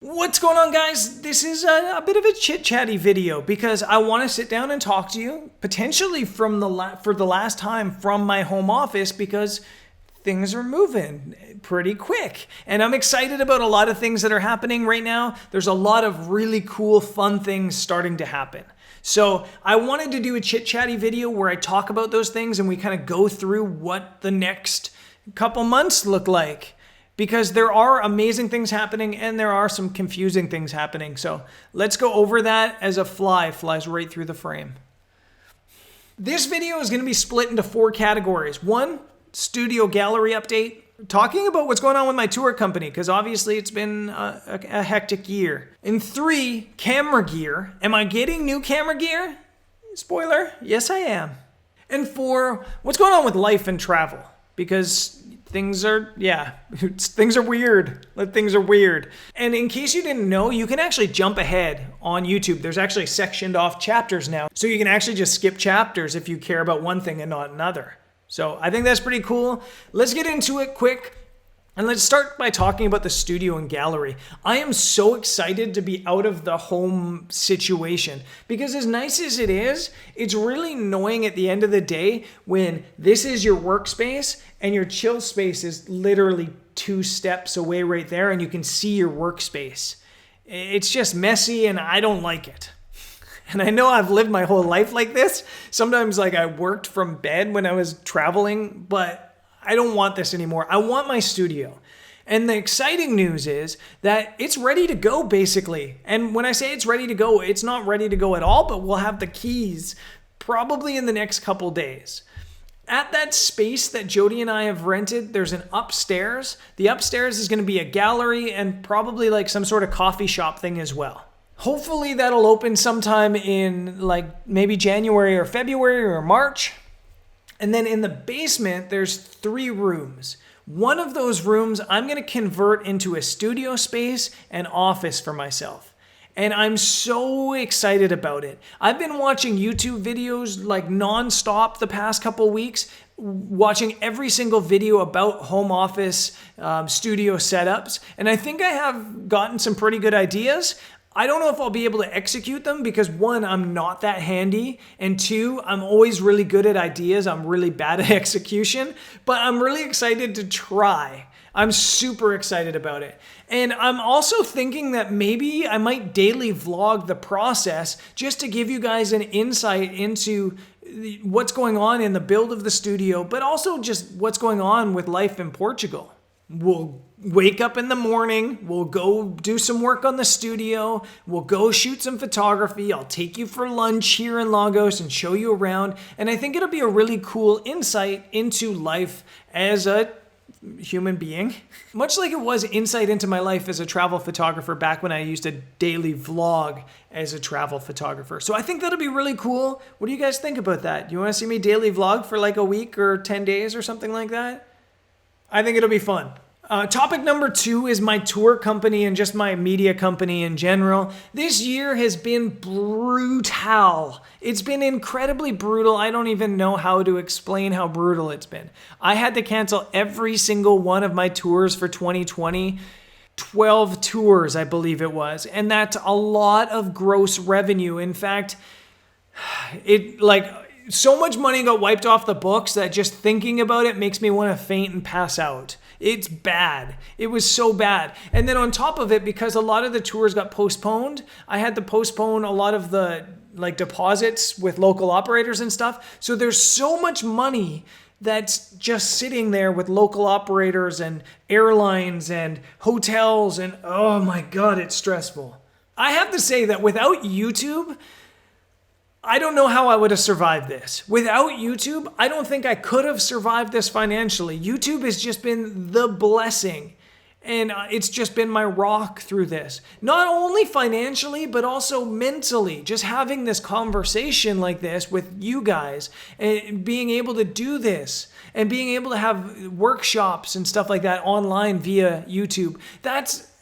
What's going on, guys? This is a bit of a chit-chatty video because I want to sit down and talk to you, potentially for the last time from my home office, because things are moving pretty quick. And I'm excited about a lot of things that are happening right now. There's a lot of really cool, fun things starting to happen. So I wanted to do a chit-chatty video where I talk about those things and we kind of go through what the next couple months look like. Because there are amazing things happening and there are some confusing things happening. So let's go over that as a fly flies right through the frame. This video is going to be split into 4 categories. 1, studio gallery update, talking about what's going on with my tour company, because obviously it's been a hectic year. And 3, camera gear. Am I getting new camera gear? Spoiler, yes I am. And 4, what's going on with life and travel, because things are weird. Things are weird. And in case you didn't know, you can actually jump ahead on YouTube. There's actually sectioned off chapters now. So you can actually just skip chapters if you care about one thing and not another. So I think that's pretty cool. Let's get into it quick. And let's start by talking about the studio and gallery. I am so excited to be out of the home situation because as nice as it is, it's really annoying at the end of the day when this is your workspace and your chill space is literally 2 steps away right there and you can see your workspace. It's just messy and I don't like it. And I know I've lived my whole life like this. Sometimes I worked from bed when I was traveling, but I don't want this anymore. I want my studio. And the exciting news is that it's ready to go, basically. And when I say it's ready to go, it's not ready to go at all, but we'll have the keys probably in the next couple days. At that space that Jody and I have rented, there's an upstairs. The upstairs is going to be a gallery and probably like some sort of coffee shop thing as well. Hopefully that'll open sometime in maybe January or February or March. And then in the basement, there's 3 rooms. One of those rooms I'm going to convert into a studio space and office for myself. And I'm so excited about it. I've been watching YouTube videos like nonstop the past couple weeks, watching every single video about home office studio setups. And I think I have gotten some pretty good ideas. I don't know if I'll be able to execute them because 1, I'm not that handy, and 2, I'm always really good at ideas. I'm really bad at execution, but I'm really excited to try. I'm super excited about it. And I'm also thinking that maybe I might daily vlog the process just to give you guys an insight into what's going on in the build of the studio, but also just what's going on with life in Portugal. We'll wake up in the morning, we'll go do some work on the studio, we'll go shoot some photography, I'll take you for lunch here in Lagos and show you around, and I think it'll be a really cool insight into life as a human being. Much like it was insight into my life as a travel photographer back when I used to daily vlog as a travel photographer. So I think that'll be really cool. What do you guys think about that? Do you want to see me daily vlog for like a week or 10 days or something like that? I think it'll be fun. Topic number 2 is my tour company and just my media company in general. This year has been brutal. It's been incredibly brutal. I don't even know how to explain how brutal it's been. I had to cancel every single one of my tours for 2020. 12 tours, I believe it was. And that's a lot of gross revenue. In fact, so much money got wiped off the books that just thinking about it makes me want to faint and pass out. It's bad. It was so bad. And then on top of it, because a lot of the tours got postponed, I had to postpone a lot of the deposits with local operators and stuff. So there's so much money that's just sitting there with local operators and airlines and hotels, and oh my God, it's stressful. I have to say that without YouTube, I don't know how I would have survived this. Without YouTube, I don't think I could have survived this financially. YouTube has just been the blessing, and it's just been my rock through this. Not only financially, but also mentally. Just having this conversation like this with you guys, and being able to do this, and being able to have workshops and stuff like that online via YouTube.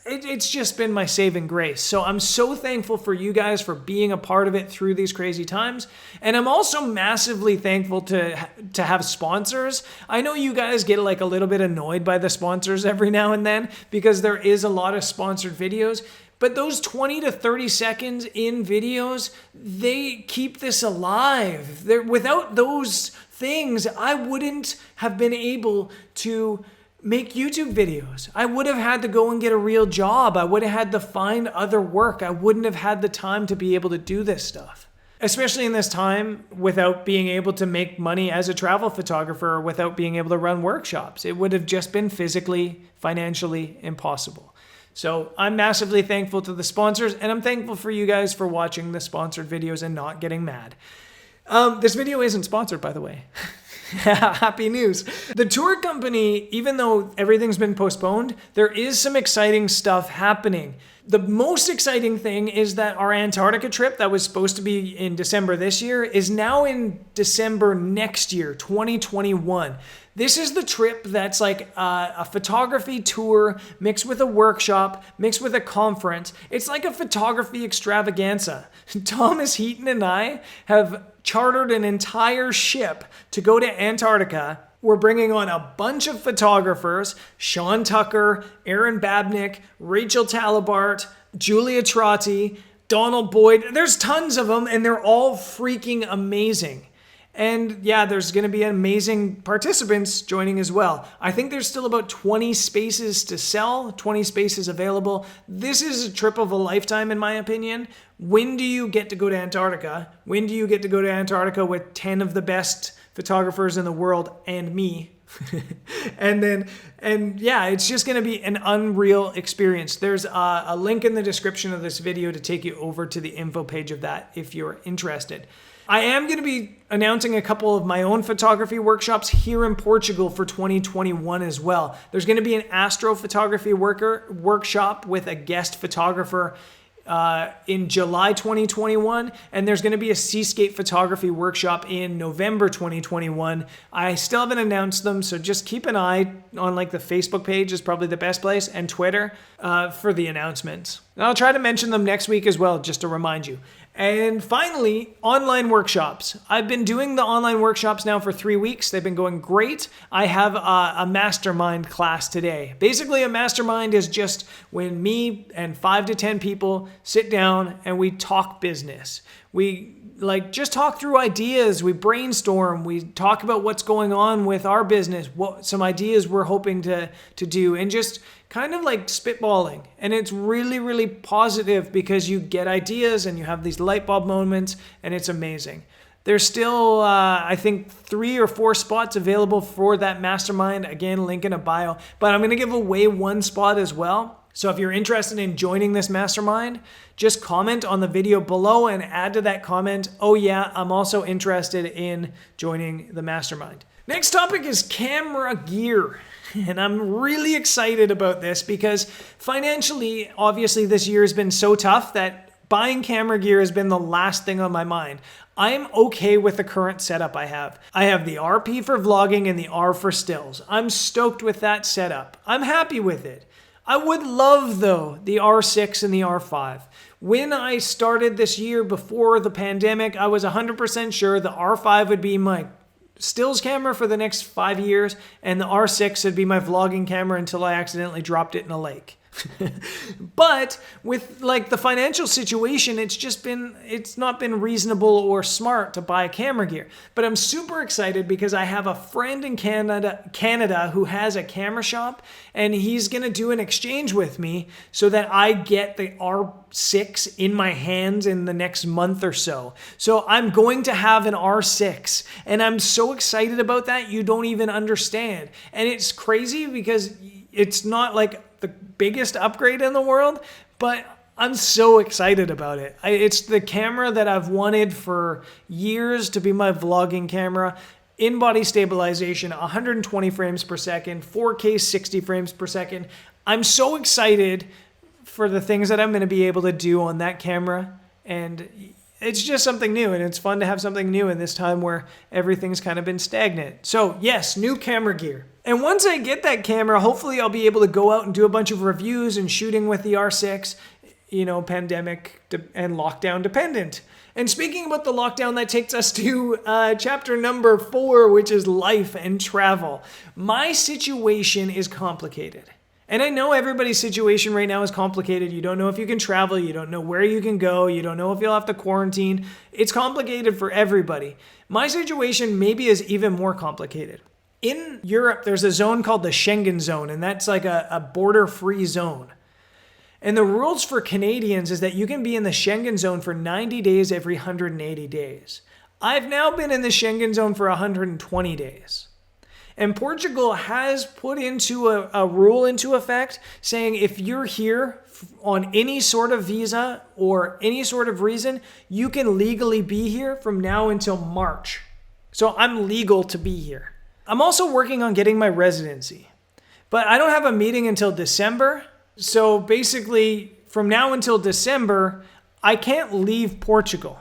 It's just been my saving grace. So I'm so thankful for you guys for being a part of it through these crazy times. And I'm also massively thankful to have sponsors. I know you guys get a little bit annoyed by the sponsors every now and then because there is a lot of sponsored videos. But those 20 to 30 seconds in videos, they keep this alive. Without those things, I wouldn't have been able to make YouTube videos. I would have had to go and get a real job. I would have had to find other work. I wouldn't have had the time to be able to do this stuff. Especially in this time without being able to make money as a travel photographer or without being able to run workshops. It would have just been physically, financially impossible. So I'm massively thankful to the sponsors, and I'm thankful for you guys for watching the sponsored videos and not getting mad. This video isn't sponsored, by the way. Happy news. The tour company, even though everything's been postponed, there is some exciting stuff happening. The most exciting thing is that our Antarctica trip that was supposed to be in December this year is now in December next year, 2021. This is the trip that's like a photography tour mixed with a workshop, mixed with a conference. It's like a photography extravaganza. Thomas Heaton and I have chartered an entire ship to go to Antarctica. We're bringing on a bunch of photographers, Sean Tucker, Aaron Babnick, Rachel Talabart, Julia Trotti, Donald Boyd. There's tons of them, and they're all freaking amazing. And yeah, there's going to be amazing participants joining as well. I think there's still about 20 spaces to sell, 20 spaces available. This is a trip of a lifetime, in my opinion. When do you get to go to Antarctica? When do you get to go to Antarctica with 10 of the best photographers in the world and me? and yeah, it's just going to be an unreal experience. There's a link in the description of this video to take you over to the info page of that if you're interested. I am going to be announcing a couple of my own photography workshops here in Portugal for 2021 as well. There's going to be an astrophotography workshop with a guest photographer in July 2021, and there's going to be a seascape photography workshop in November 2021. I still haven't announced them, so just keep an eye on like the Facebook page is probably the best place, and Twitter for the announcements. And I'll try to mention them next week as well, just to remind you. And finally, online workshops. I've been doing the online workshops now for 3 weeks. They've been going great. I have a mastermind class today. Basically, a mastermind is just when me and 5 to 10 people sit down and we talk business. We just talk through ideas. We brainstorm. We talk about what's going on with our business, what some ideas we're hoping to do, and just kind of like spitballing. And it's really, really positive because you get ideas and you have these light bulb moments, and it's amazing. There's still, I think, 3 or 4 spots available for that mastermind. Again, link in a bio. But I'm going to give away 1 spot as well. So if you're interested in joining this mastermind, just comment on the video below and add to that comment, oh yeah, I'm also interested in joining the mastermind. Next topic is camera gear. And I'm really excited about this because financially, obviously this year has been so tough that buying camera gear has been the last thing on my mind. I'm okay with the current setup I have. I have the RP for vlogging and the R for stills. I'm stoked with that setup. I'm happy with it. I would love, though, the R6 and the R5. When I started this year before the pandemic, I was 100% sure the R5 would be my stills camera for the next 5 years, and the R6 would be my vlogging camera until I accidentally dropped it in a lake. But with like the financial situation, it's not been reasonable or smart to buy camera gear. But I'm super excited because I have a friend in Canada who has a camera shop, and he's going to do an exchange with me so that I get the R6 in my hands in the next month or so. So I'm going to have an R6, and I'm so excited about that you don't even understand. And it's crazy because it's not like the biggest upgrade in the world, but I'm so excited about it. It's the camera that I've wanted for years to be my vlogging camera. In-body stabilization, 120 frames per second, 4K 60 frames per second. I'm so excited for the things that I'm going to be able to do on that camera, and it's just something new, and it's fun to have something new in this time where everything's kind of been stagnant. So yes, new camera gear. And once I get that camera, hopefully I'll be able to go out and do a bunch of reviews and shooting with the R6, pandemic and lockdown dependent. And speaking about the lockdown, that takes us to chapter number 4, which is life and travel. My situation is complicated. And I know everybody's situation right now is complicated. You don't know if you can travel. You don't know where you can go. You don't know if you'll have to quarantine. It's complicated for everybody. My situation maybe is even more complicated. In Europe, there's a zone called the Schengen zone, and that's like a border-free zone. And the rules for Canadians is that you can be in the Schengen zone for 90 days every 180 days. I've now been in the Schengen zone for 120 days. And Portugal has put into a rule into effect saying if you're here on any sort of visa or any sort of reason, you can legally be here from now until March. So I'm legal to be here. I'm also working on getting my residency, but I don't have a meeting until December. So basically, from now until December, I can't leave Portugal.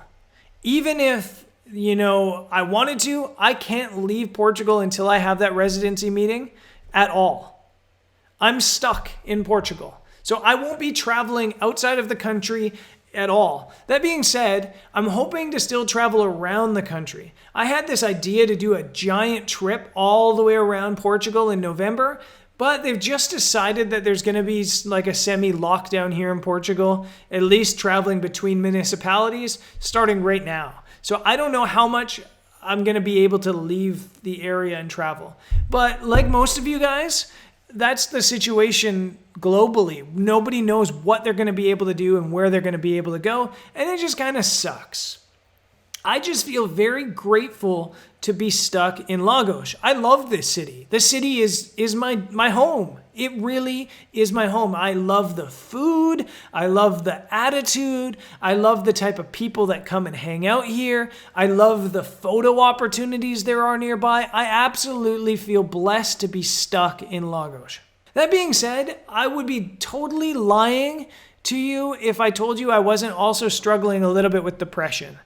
Even if, I wanted to, I can't leave Portugal until I have that residency meeting at all. I'm stuck in Portugal. So I won't be traveling outside of the country at all. That being said, I'm hoping to still travel around the country. I had this idea to do a giant trip all the way around Portugal in November, but they've just decided that there's going to be like a semi-lockdown here in Portugal, at least traveling between municipalities, starting right now. So I don't know how much I'm going to be able to leave the area and travel. But like most of you guys, that's the situation globally. Nobody knows what they're going to be able to do and where they're going to be able to go, and it just kind of sucks. I just feel very grateful to be stuck in Lagos. I love this city. This city is my home. It really is my home. I love the food. I love the attitude. I love the type of people that come and hang out here. I love the photo opportunities there are nearby. I absolutely feel blessed to be stuck in Lagos. That being said, I would be totally lying to you if I told you I wasn't also struggling a little bit with depression.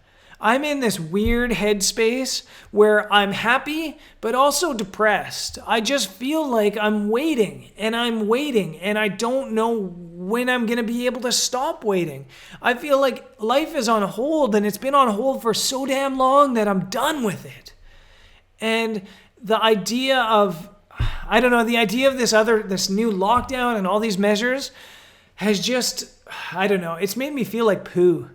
I'm in this weird headspace where I'm happy, but also depressed. I just feel like I'm waiting, and I don't know when I'm going to be able to stop waiting. I feel like life is on hold, and it's been on hold for so damn long that I'm done with it. And the idea of, this new lockdown and all these measures has just, it's made me feel like poo.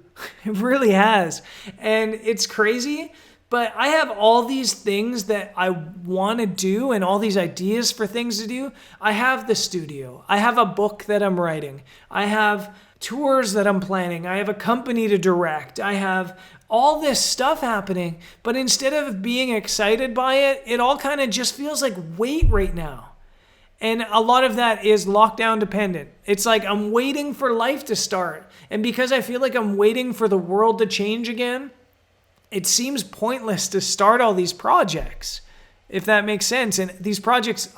It really has. And it's crazy, but I have all these things that I want to do and all these ideas for things to do. I have the studio. I have a book that I'm writing. I have tours that I'm planning. I have a company to direct. I have all this stuff happening, but instead of being excited by it, it all kind of just feels like weight right now. And a lot of that is lockdown dependent. It's like I'm waiting for life to start. And because I feel like I'm waiting for the world to change again, it seems pointless to start all these projects, if that makes sense. And these projects,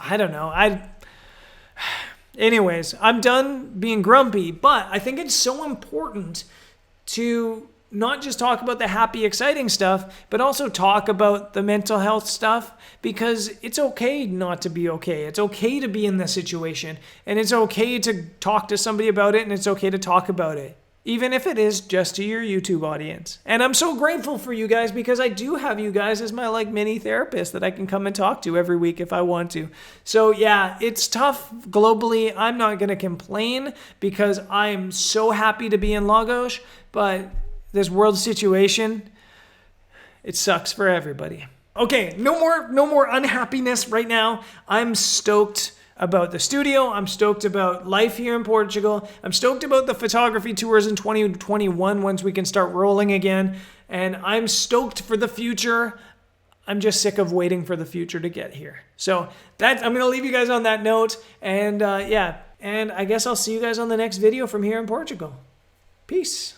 anyways, I'm done being grumpy, but I think it's so important to not just talk about the happy, exciting stuff, but also talk about the mental health stuff, because it's okay not to be okay. It's okay to be in this situation, and it's okay to talk to somebody about it, and it's okay to talk about it, even if it is just to your YouTube audience. And I'm so grateful for you guys, because I do have you guys as my mini therapist that I can come and talk to every week if I want to. So yeah, it's tough globally. I'm not going to complain because I'm so happy to be in Lagos, but this world situation, it sucks for everybody. Okay, no more unhappiness right now. I'm stoked about the studio. I'm stoked about life here in Portugal. I'm stoked about the photography tours in 2021 once we can start rolling again. And I'm stoked for the future. I'm just sick of waiting for the future to get here. So I'm going to leave you guys on that note. And and I guess I'll see you guys on the next video from here in Portugal. Peace.